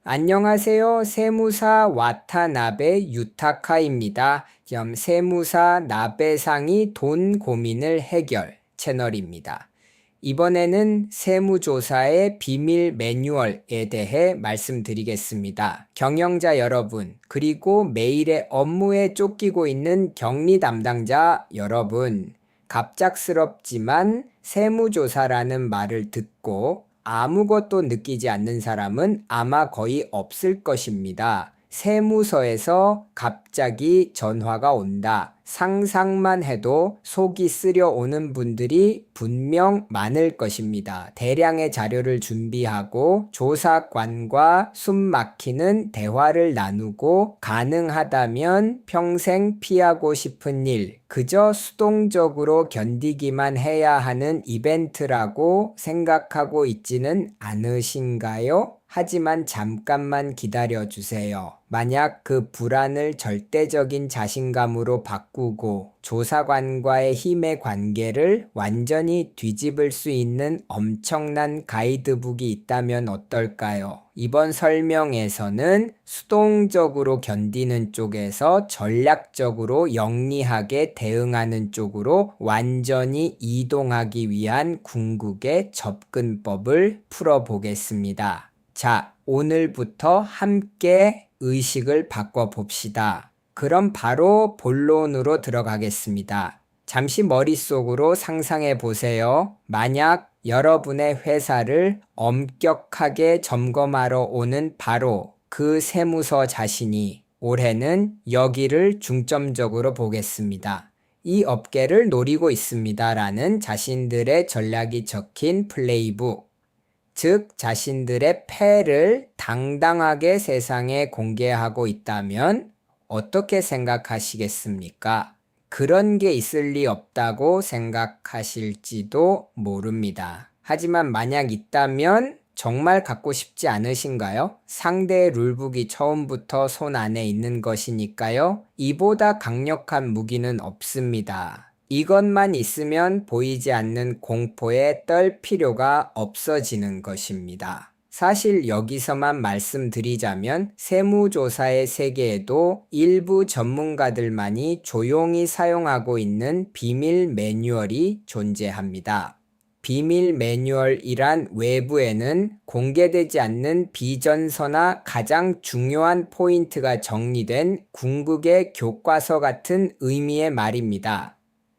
안녕하세요. 세무사 와타나베 유타카입니다. 세무사 나베상이 돈 고민을 해결 채널입니다. 이번에는 세무조사의 비밀 매뉴얼에 대해 말씀드리겠습니다. 경영자 여러분, 그리고 매일의 업무에 쫓기고 있는 격리 담당자 여러분, 갑작스럽지만 세무조사라는 말을 듣고 아무것도 느끼지 않는 사람은 아마 거의 없을 것입니다. 세무서에서 갑자기 전화가 온다. 상상만 해도 속이 쓰려오는 분들이 분명 많을 것입니다. 대량의 자료를 준비하고 조사관과 숨막히는 대화를 나누고 가능하다면 평생 피하고 싶은 일, 그저 수동적으로 견디기만 해야 하는 이벤트라고 생각하고 있지는 않으신가요? 하지만 잠깐만 기다려주세요. 만약 그 불안을 절대적인 자신감으로 바꾸고 조사관과의 힘의 관계를 완전히 뒤집을 수 있는 엄청난 가이드북이 있다면 어떨까요? 이번 설명에서는 수동적으로 견디는 쪽에서 전략적으로 영리하게 대응하는 쪽으로 완전히 이동하기 위한 궁극의 접근법을 풀어보겠습니다. 자, 오늘부터 함께 의식을 바꿔봅시다. 그럼 바로 본론으로 들어가겠습니다. 잠시 머릿속으로 상상해 보세요. 만약 여러분의 회사를 엄격하게 점검하러 오는 바로 그 세무서 자신이 올해는 여기를 중점적으로 보겠습니다. 이 업계를 노리고 있습니다. 라는 자신들의 전략이 적힌 플레이북. 즉 자신들의 패를 당당하게 세상에 공개하고 있다면 어떻게 생각하시겠습니까? 그런 게 있을 리 없다고 생각하실지도 모릅니다. 하지만 만약 있다면 정말 갖고 싶지 않으신가요? 상대의 룰북이 처음부터 손 안에 있는 것이니까요. 이보다 강력한 무기는 없습니다. 이것만 있으면 보이지 않는 공포에 떨 필요가 없어지는 것입니다. 사실 여기서만 말씀드리자면 세무조사의 세계에도 일부 전문가들만이 조용히 사용하고 있는 비밀 매뉴얼이 존재합니다. 비밀 매뉴얼이란 외부에는 공개되지 않는 비전서나 가장 중요한 포인트가 정리된 궁극의 교과서 같은 의미의 말입니다.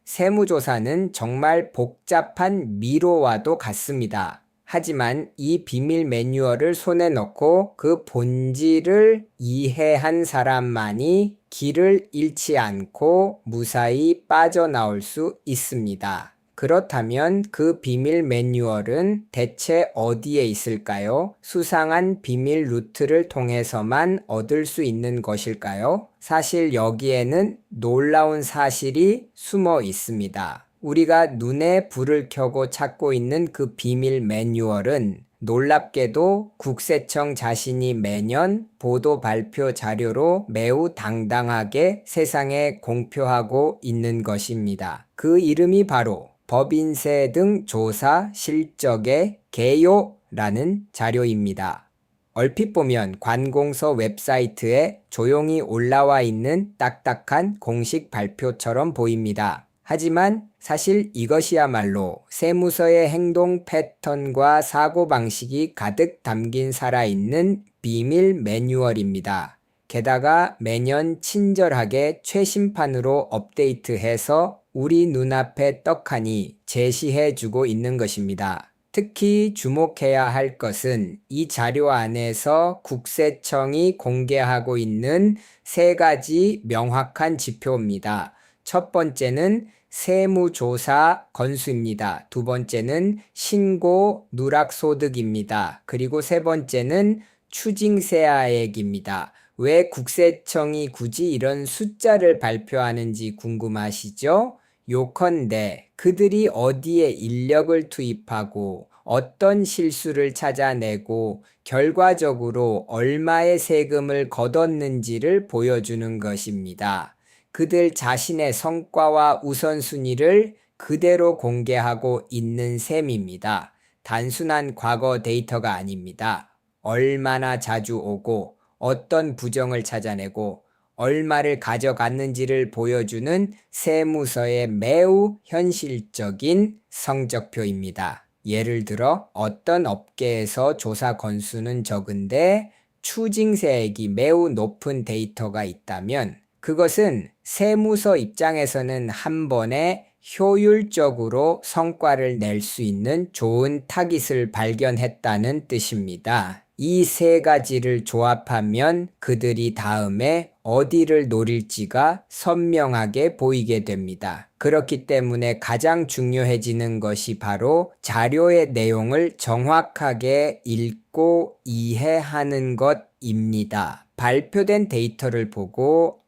세무조사는 정말 복잡한 미로와도 같습니다. 하지만 이 비밀 매뉴얼을 손에 넣고 그 본질을 이해한 사람만이 길을 잃지 않고 무사히 빠져나올 수 있습니다. 그렇다면 그 비밀 매뉴얼은 대체 어디에 있을까요? 수상한 비밀 루트를 통해서만 얻을 수 있는 것일까요? 사실 여기에는 놀라운 사실이 숨어 있습니다. 우리가 눈에 불을 켜고 찾고 있는 그 비밀 매뉴얼은 놀랍게도 국세청 자신이 매년 보도 발표 자료로 매우 당당하게 세상에 공표하고 있는 것입니다. 그 이름이 바로 법인세 등 조사 실적의 개요라는 자료입니다. 얼핏 보면 관공서 웹사이트에 조용히 올라와 있는 딱딱한 공식 발표처럼 보입니다. 하지만 사실 이것이야말로 세무서의 행동 패턴과 사고방식이 가득 담긴 살아있는 비밀 매뉴얼입니다. 게다가 매년 친절하게 최신판으로 업데이트해서 우리 눈앞에 떡하니 제시해주고 있는 것입니다. 특히 주목해야 할 것은 이 자료 안에서 국세청이 공개하고 있는 3가지 명확한 지표입니다. 첫 번째는 세무조사 건수입니다. 두 번째는 신고 누락소득입니다. 그리고 세 번째는 추징세액입니다. 왜 국세청이 굳이 이런 숫자를 발표하는지 궁금하시죠? 요컨대 그들이 어디에 인력을 투입하고 어떤 실수를 찾아내고 결과적으로 얼마의 세금을 걷었는지를 보여주는 것입니다. 그들 자신의 성과와 우선순위를 그대로 공개하고 있는 셈입니다. 단순한 과거 데이터가 아닙니다. 얼마나 자주 오고 어떤 부정을 찾아내고 얼마를 가져갔는지를 보여주는 세무서의 매우 현실적인 성적표입니다. 예를 들어 어떤 업계에서 조사 건수는 적은데 추징세액이 매우 높은 데이터가 있다면 그것은 세무서 입장에서는 한 번에 효율적으로 성과를 낼 수 있는 좋은 타깃을 발견했다는 뜻입니다. 이 세 가지를 조합하면 그들이 다음에 어디를 노릴지가 선명하게 보이게 됩니다. 그렇기 때문에 가장 중요해지는 것이 바로 자료의 내용을 정확하게 읽고 이해하는 것입니다. 발표된 데이터를 보고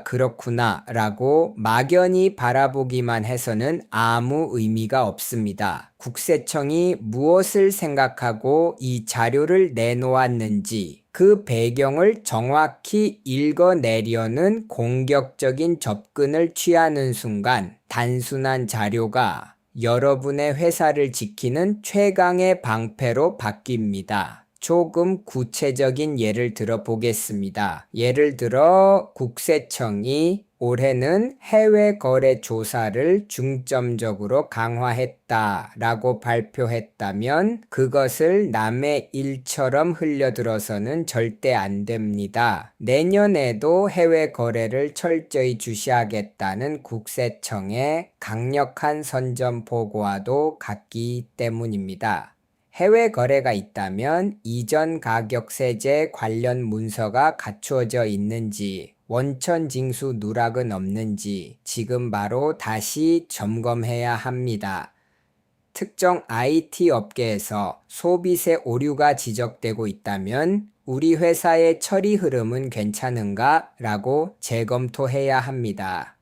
그렇구나 라고 막연히 바라보기만 해서는 아무 의미가 없습니다. 국세청이 무엇을 생각하고 이 자료를 내놓았는지 그 배경을 정확히 읽어내려는 공격적인 접근을 취하는 순간 단순한 자료가 여러분의 회사를 지키는 최강의 방패로 바뀝니다. 조금 구체적인 예를 들어 보겠습니다. 예를 들어 국세청이 올해는 해외 거래 조사를 중점적으로 강화했다라고 발표했다면 그것을 남의 일처럼 흘려들어서는 절대 안 됩니다. 내년에도 해외 거래를 철저히 주시하겠다는 국세청의 강력한 선전포고와도 같기 때문입니다. 해외 거래가 있다면 이전 가격세제 관련 문서가 갖추어져 있는지, 원천 징수 누락은 없는지 지금 바로 다시 점검해야 합니다. 특정 IT 업계에서 소비세 오류가 지적되고 있다면 우리 회사의 처리 흐름은 괜찮은가? 라고 재검토해야 합니다.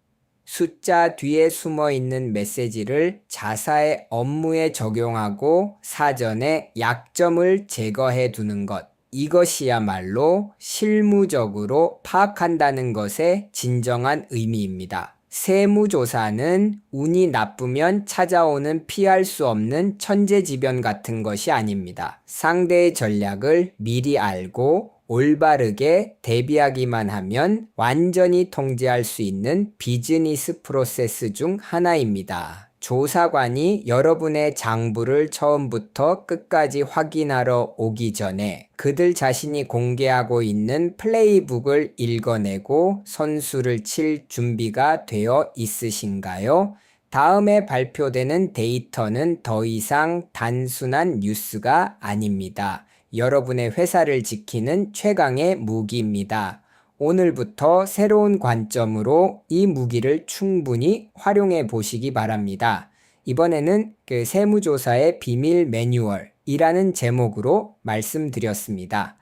숫자 뒤에 숨어 있는 메시지를 자사의 업무에 적용하고 사전에 약점을 제거해 두는 것. 이것이야말로 실무적으로 파악한다는 것의 진정한 의미입니다. 세무조사는 운이 나쁘면 찾아오는 피할 수 없는 천재지변 같은 것이 아닙니다. 상대의 전략을 미리 알고 올바르게 대비하기만 하면 완전히 통제할 수 있는 비즈니스 프로세스 중 하나입니다. 조사관이 여러분의 장부를 처음부터 끝까지 확인하러 오기 전에 그들 자신이 공개하고 있는 플레이북을 읽어내고 선수를 칠 준비가 되어 있으신가요? 다음에 발표되는 데이터는 더 이상 단순한 뉴스가 아닙니다. 여러분의 회사를 지키는 최강의 무기입니다. 오늘부터 새로운 관점으로 이 무기를 충분히 활용해 보시기 바랍니다. 이번에는 그 세무조사의 비밀 매뉴얼이라는 제목으로 말씀드렸습니다.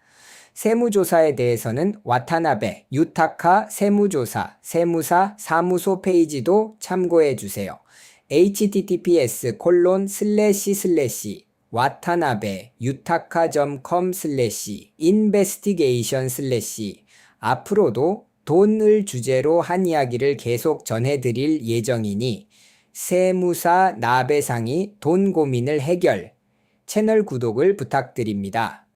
세무조사에 대해서는 와타나베 유타카 세무조사 세무사 사무소 페이지도 참고해 주세요. https://watanabe yutaka.com/investigation/ 앞으로도 돈을 주제로 한 이야기를 계속 전해드릴 예정이니 세무사 나베상이 돈 고민을 해결 채널 구독을 부탁드립니다.